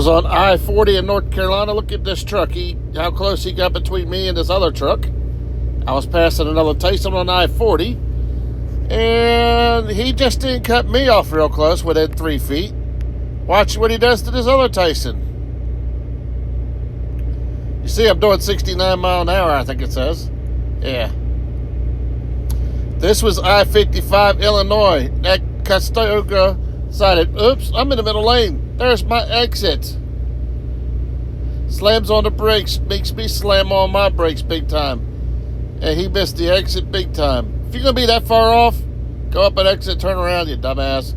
Was on I-40 in North Carolina. Look at this truck. How close he got between me and this other truck. I was passing another Tyson on I-40, and he just didn't cut me off real close within 3 feet. Watch what he does to this other Tyson. You see, I'm doing 69 mile an hour, I think it says. Yeah. This was I-55, Illinois, at Cuyahoga sided. Oops, I'm in the middle lane. There's my exit. Slams on the brakes, makes me slam on my brakes big time. And he missed the exit big time. If you're going to be that far off, go up an exit, turn around, you dumbass.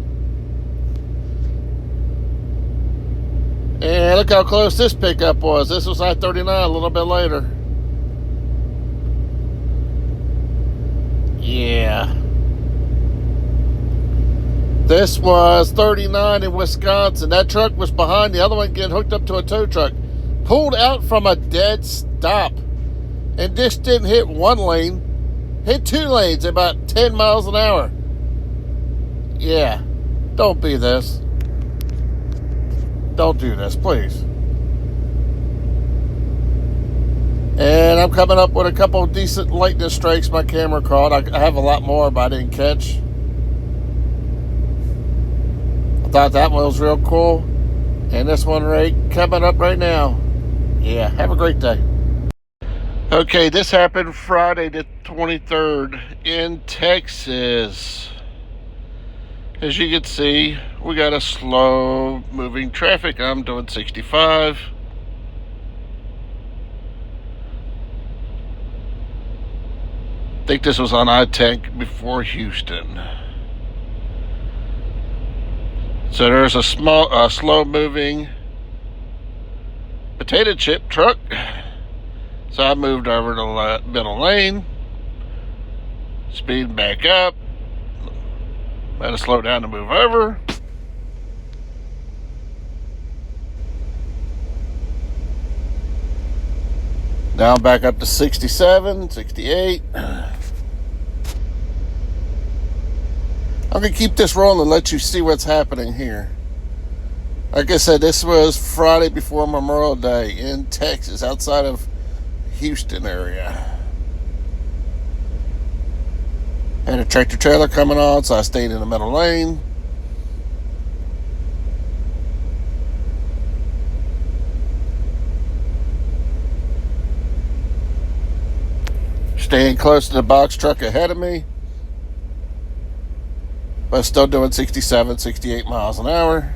And look how close this pickup was. This was I-39 a little bit later. Yeah. This was 39 in Wisconsin. That truck was behind the other one getting hooked up to a tow truck. Pulled out from a dead stop. And this didn't hit one lane. Hit 2 lanes at about 10 miles an hour. Yeah. Don't be this. Don't do this, please. And I'm coming up with a couple of decent lightning strikes my camera caught. I have a lot more, but I didn't catch. Thought that one was real cool, and this one coming up right now. Yeah, have a great day. Okay, this happened Friday the 23rd in Texas. As you can see, we got a slow moving traffic. I'm doing 65. I think this was on I-10 before Houston. So there's a slow-moving potato chip truck. So I moved over to the middle lane, speeding back up. Had to slow down to move over. Now I'm back up to 67, 68. I'm going to keep this rolling and let you see what's happening here. Like I said, this was Friday before Memorial Day in Texas, outside of Houston area. Had a tractor trailer coming on, so I stayed in the middle lane. Staying close to the box truck ahead of me. But still doing 67, 68 miles an hour.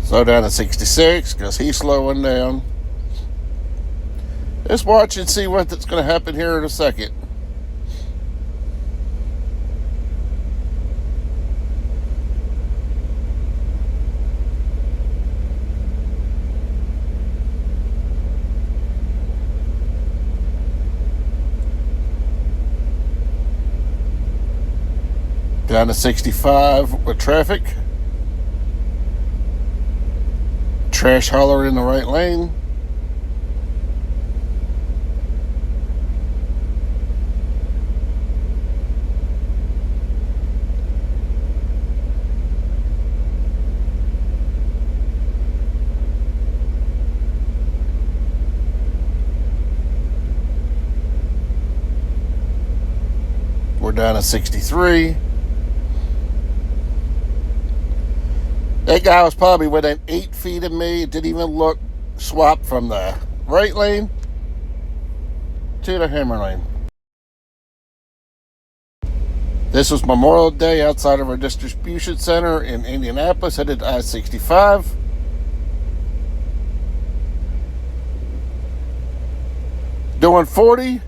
Slow down to 66 because he's slowing down. Just watch and see what's going to happen here in a second. Down to 65 with traffic. Trash hauler in the right lane. We're down to 63. That guy was probably within 8 feet of me. It didn't even look swapped from the right lane to the hammer lane. This was Memorial Day outside of our distribution center in Indianapolis, headed to I-65. Doing 40.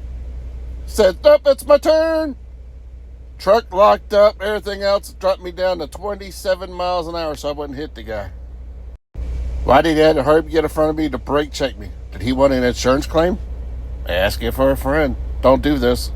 Said, nope, it's my turn. Truck locked up, everything else dropped me down to 27 miles an hour so I wouldn't hit the guy. Why did he have to hurry to get in front of me to brake check me? Did he want an insurance claim? Ask it for a friend. Don't do this.